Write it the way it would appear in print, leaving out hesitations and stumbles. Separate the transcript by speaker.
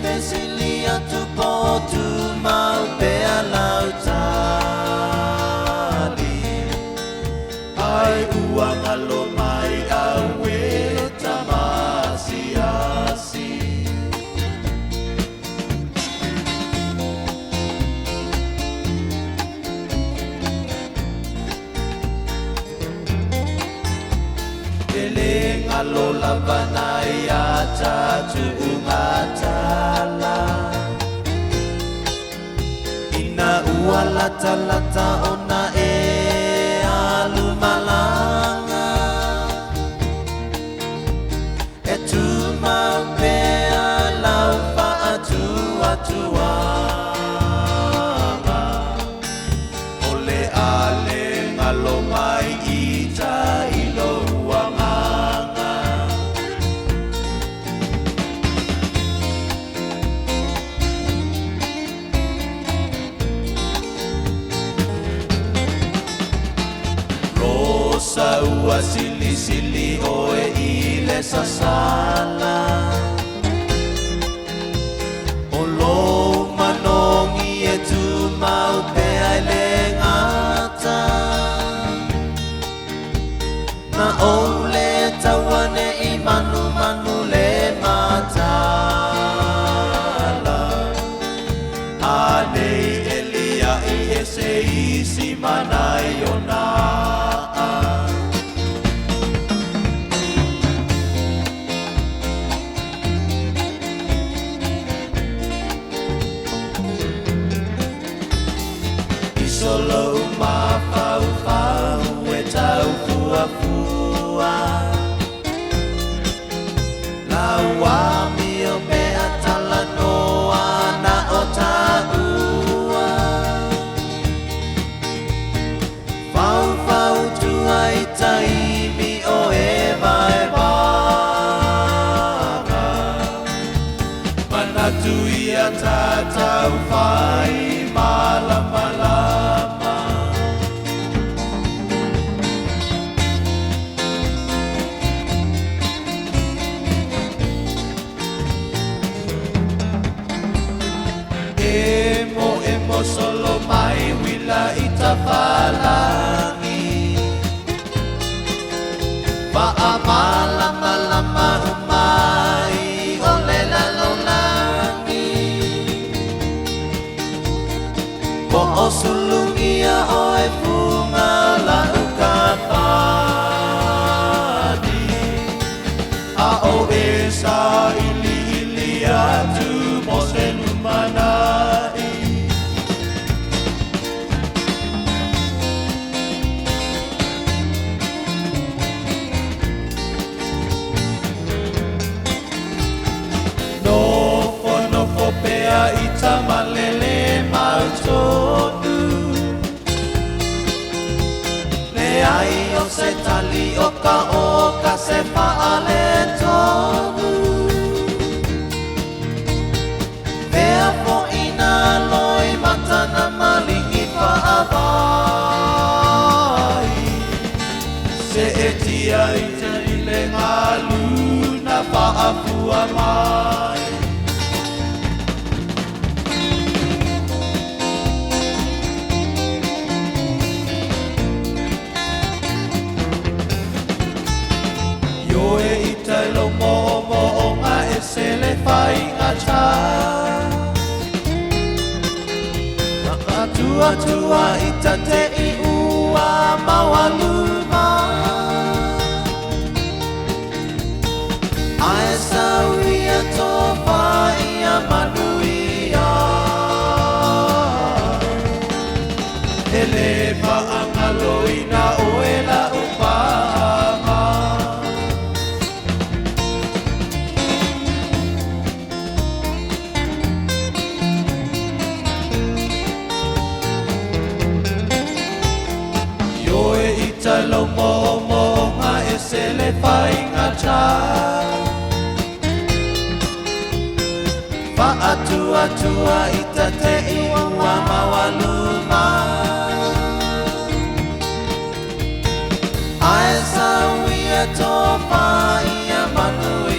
Speaker 1: Fesilia tu potu mau pea lautali ai uang alo mai awe tamasiasi Deleng alo labanai atatu ungatala Ina ua lata ona e alumalanga E tu mau pea lau pa atuanga Ole ale ngalo mai ita ilo uanganga Rosa ua sili oe ile sasala O lo manongi e tu mau pea ele ngata Na ole tawane i manu le matala Anei elia i ese isi manai ona Solo mafau e tau fua Lawa mio me atala noa na o taua Fau tua i taimi o e vaga Manatu ia tatau fai malama Emo solo mai wila itafalangi Malama umai ole lalonangi Po osulungia oe bunga lau kapadi A o esa ili atu mose lumanai Nofo pea ita malele mautonu Le ai o se tali oka se paale tonu Pea po ina loi matana malingi paavai Se etia ita ile ngalu na paapua mai Yoe ita lo mo nga esele fai ngata Tua ita te i ua mawaluma Ae sauria topa ia manuia Ele paangaloina oela upama Lo mo nga esele fai ngata Fa atua ita te iwa mawaluma Ae sauia topa ia manui